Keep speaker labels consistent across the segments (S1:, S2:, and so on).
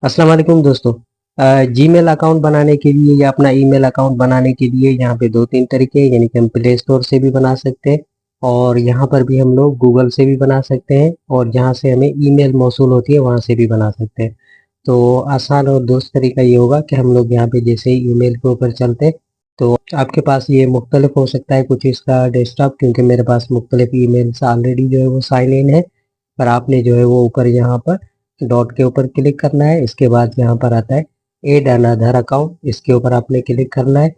S1: अस्सलाम वालेकुम दोस्तों। जीमेल अकाउंट बनाने के लिए या अपना ईमेल अकाउंट बनाने के लिए यहाँ पे दो तीन तरीके हैं, यानी कि हम प्ले स्टोर से भी बना सकते हैं और यहाँ पर भी हम लोग गूगल से भी बना सकते हैं और जहाँ से हमें ईमेल मौसूल होती है वहाँ से भी बना सकते हैं। तो आसान और दुरुस्त तरीका ये होगा कि हम लोग यहाँ पे जैसे ही ईमेल के ऊपर चलते हैं तो आपके पास ये मुख्तलिफ हो सकता है कुछ इसका डेस्कटॉप, क्योंकि मेरे पास मुख्तलिफ ईमेल्स ऑलरेडी जो है वो साइन इन है। पर आपने जो है वो ऊपर यहाँ पर डॉट के ऊपर क्लिक करना है। इसके बाद यहाँ पर आता है एड अनदर अकाउंट, इसके ऊपर आपने क्लिक करना है।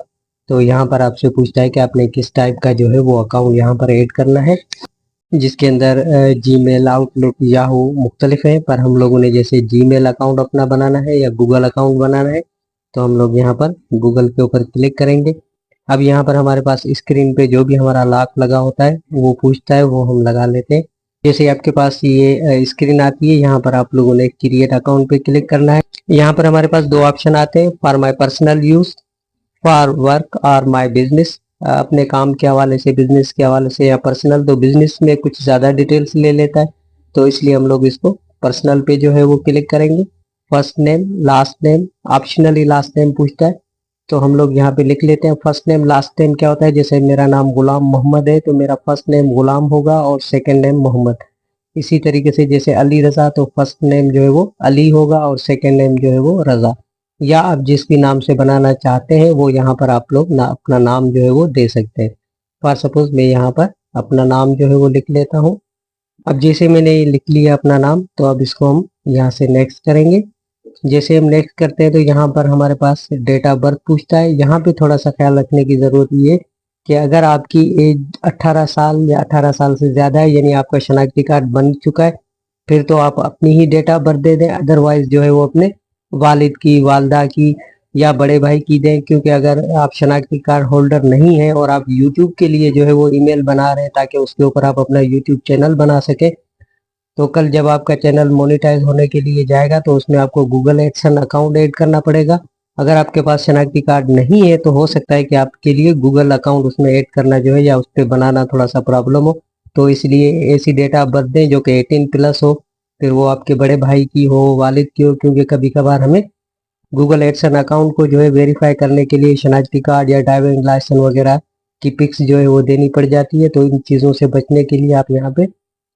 S1: तो यहाँ पर आपसे पूछता है कि आपने किस टाइप का जो है वो अकाउंट यहाँ पर ऐड करना है, जिसके अंदर जीमेल, आउटलुक, याहू मुख्तलिफ है। पर हम लोगों ने जैसे जीमेल अकाउंट अपना बनाना है या गूगल अकाउंट बनाना है तो हम लोग यहाँ पर गूगल के ऊपर क्लिक करेंगे। अब यहाँ पर हमारे पास स्क्रीन पे जो भी हमारा लॉक लगा होता है वो पूछता है, वो हम लगा लेते हैं। जैसे आपके पास ये स्क्रीन आती है, यहाँ पर आप लोगों ने क्रिएट अकाउंट पे क्लिक करना है। यहाँ पर हमारे पास दो ऑप्शन आते हैं, for my personal use, for work और माई बिजनेस। अपने काम के हवाले से, बिजनेस के हवाले से या पर्सनल। तो बिजनेस में कुछ ज़्यादा डिटेल्स ले लेता है तो इसलिए हम लोग इसको पर्सनल पे जो है वो क्लिक करेंगे। First name, last name, optionally last name पूछता है तो हम लोग यहाँ पे लिख लेते हैं फर्स्ट नेम। लास्ट नेम क्या होता है, जैसे मेरा नाम गुलाम मोहम्मद है तो मेरा फर्स्ट नेम गुलाम होगा और सेकंड नेम मोहम्मद। इसी तरीके से जैसे अली रजा तो फर्स्ट नेम जो है वो अली होगा और सेकंड नेम जो है वो रजा। या आप जिस भी नाम से बनाना चाहते हैं वो यहाँ पर आप लोग अपना नाम जो है वो दे सकते हैं। फॉर सपोज मैं यहाँ पर अपना नाम जो है वो लिख लेता हूँ। अब जैसे मैंने ये लिख लिया अपना नाम तो अब इसको हम यहाँ से नेक्स्ट करेंगे। जैसे हम नेक्स्ट करते हैं तो यहाँ पर हमारे पास डेट ऑफ बर्थ पूछता है। यहाँ पे थोड़ा सा ख्याल रखने की ज़रूरत ये है कि अगर आपकी एज 18 साल या 18 साल से ज़्यादा है, यानी आपका शनाख्ती कार्ड बन चुका है, फिर तो आप अपनी ही डेट ऑफ बर्थ दे दें। अदरवाइज जो है वो अपने वालिद की, वालदा की या बड़े भाई की दें, क्योंकि अगर आप शनाख्ती कार्ड होल्डर नहीं है और आप यूट्यूब के लिए जो है वो ईमेल बना रहे हैं ताकि उसके ऊपर आप अपना यूट्यूब चैनल बना सकें, तो कल जब आपका चैनल मोनेटाइज होने के लिए जाएगा तो उसमें आपको गूगल एडसन अकाउंट ऐड करना पड़ेगा। अगर आपके पास शनाख्ती कार्ड नहीं है तो हो सकता है कि आपके लिए गूगल अकाउंट उसमें ऐड करना जो है या उस पर बनाना थोड़ा सा प्रॉब्लम हो। तो इसलिए ऐसी डेट ऑफ बर्थ दें जो कि 18+ हो, फिर वो आपके बड़े भाई की हो, वालिद की हो, क्योंकि कभी कभार हमें गूगल एडसन अकाउंट को जो है वेरीफाई करने के लिए शनाख्ती कार्ड या ड्राइविंग लाइसेंस वगैरह की पिक्स जो है वो देनी पड़ जाती है। तो इन चीज़ों से बचने के लिए आप यहाँ पे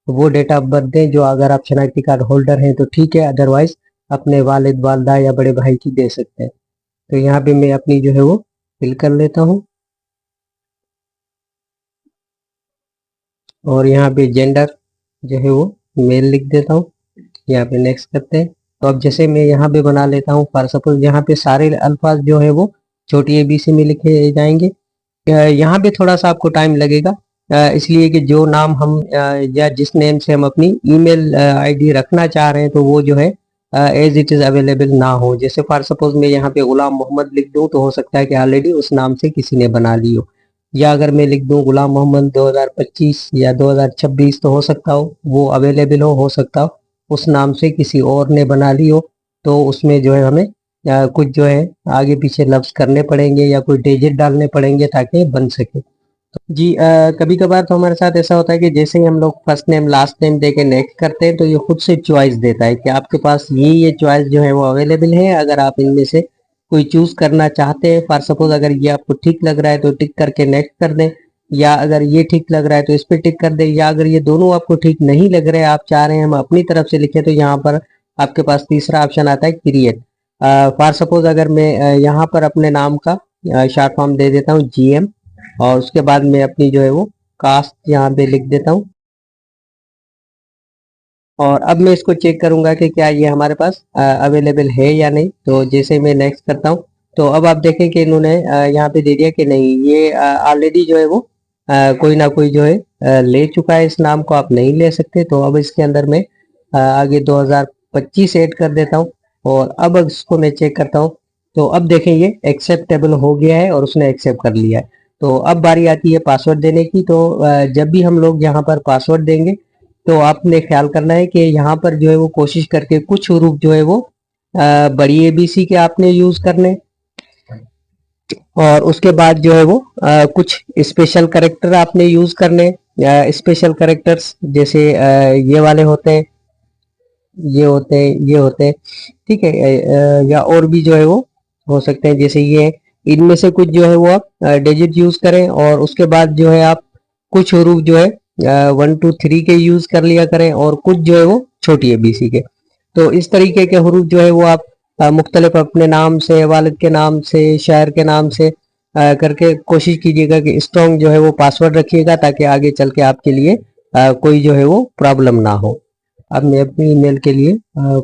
S1: वो डेट ऑफ बर्थ दें जो, अगर आप शनाख्ती कार्ड होल्डर हैं तो ठीक है, अदरवाइज अपने वालिद, वालदा या बड़े भाई की दे सकते हैं। तो यहाँ पे मैं अपनी जो है वो फिल कर लेता हूँ और यहाँ पे जेंडर जो है वो मेल लिख देता हूँ। यहाँ पे नेक्स्ट करते हैं। तो अब जैसे मैं यहाँ पे बना लेता हूँ, फॉर सपोज यहाँ पे सारे अल्फाज जो है वो छोटी ABC में लिखे जाएंगे। यहाँ पे थोड़ा सा आपको टाइम लगेगा, इसलिए कि जो नाम हम या जिस नेम से हम अपनी ईमेल आईडी रखना चाह रहे हैं तो वो जो है एज इट इज़ अवेलेबल ना हो। जैसे फॉर सपोज मैं यहाँ पे गुलाम मोहम्मद लिख दूँ तो हो सकता है कि ऑलरेडी उस नाम से किसी ने बना ली हो, या अगर मैं लिख दूँ गुलाम मोहम्मद 2025 या 2026 तो हो सकता हो वो अवेलेबल हो सकता हो उस नाम से किसी और ने बना ली हो। तो उसमें जो है हमें कुछ जो है आगे पीछे लफ्ज करने पड़ेंगे या कोई डिजिट डालने पड़ेंगे ताकि बन सके। जी, कभी कभार तो हमारे साथ ऐसा होता है कि जैसे ही हम लोग फर्स्ट नेम लास्ट नेम दे के नेक्स्ट करते हैं तो ये खुद से चॉइस देता है कि आपके पास ये चॉइस जो है वो अवेलेबल है, अगर आप इनमें से कोई चूज करना चाहते हैं। फॉर सपोज अगर ये आपको ठीक लग रहा है तो टिक करके नेक्स्ट कर दें, या अगर ये ठीक लग रहा है तो इस पर टिक कर दें, या अगर ये दोनों आपको ठीक नहीं लग रहे, आप चाह रहे हैं हम अपनी तरफ से लिखें, तो यहाँ पर आपके पास तीसरा ऑप्शन आता है क्रिएट। फॉर सपोज अगर मैं यहाँ पर अपने नाम का शॉर्ट फॉर्म दे देता हूँ GM और उसके बाद मैं अपनी जो है वो कास्ट यहाँ पे लिख देता हूँ और अब मैं इसको चेक करूंगा कि क्या ये हमारे पास अवेलेबल है या नहीं। तो जैसे मैं नेक्स्ट करता हूँ तो अब आप देखें कि इन्होंने यहाँ पे दे दिया कि नहीं, ये ऑलरेडी जो है वो कोई ना कोई जो है ले चुका है, इस नाम को आप नहीं ले सकते। तो अब इसके अंदर मैं आगे 2025 ऐड कर देता हूँ और अब इसको मैं चेक करता हूँ तो अब देखें ये एक्सेप्टेबल हो गया है और उसने एक्सेप्ट कर लिया है। तो अब बारी आती है पासवर्ड देने की। तो जब भी हम लोग यहाँ पर पासवर्ड देंगे तो आपने ख्याल करना है कि यहाँ पर जो है वो कोशिश करके कुछ हरूफ जो है वो बड़ी ABC के आपने यूज करने, और उसके बाद जो है वो कुछ स्पेशल करेक्टर आपने यूज करने। स्पेशल करेक्टर्स जैसे ये वाले होते हैं, ये होते हैं, ये होते हैं। ठीक है। या और भी जो है वो हो सकते हैं, जैसे ये इनमें से कुछ जो है वो आप डिजिट यूज करें और उसके बाद जो है आप कुछ हरूफ जो है 1 2 3 के यूज कर लिया करें और कुछ जो है वो छोटी एबीसी के। तो इस तरीके के हरूफ जो है वो आप मुख्तलिफ अपने नाम से, वालिद के नाम से, शहर के नाम से करके कोशिश कीजिएगा कि स्ट्रॉन्ग जो है वो पासवर्ड रखिएगा, ताकि आगे चल के आपके लिए कोई जो है वो प्रॉब्लम ना हो। अब मैं अपनी ईमेल के लिए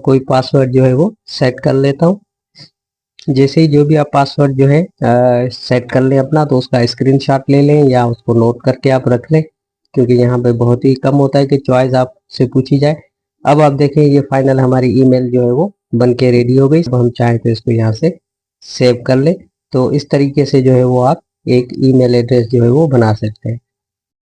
S1: कोई पासवर्ड जो है वो सेट कर लेता हूँ। जैसे ही जो भी आप पासवर्ड जो है सेट कर लें अपना, तो उसका स्क्रीनशॉट ले लें या उसको नोट करके आप रख लें, क्योंकि यहाँ पे बहुत ही कम होता है कि चॉइस आपसे पूछी जाए। अब आप देखें ये फाइनल हमारी ईमेल जो है वो बन के रेडी हो गई। अब हम चाहें तो इसको यहाँ से सेव कर लें। तो इस तरीके से जो है वो आप एक ईमेल एड्रेस जो है वो बना सकते हैं।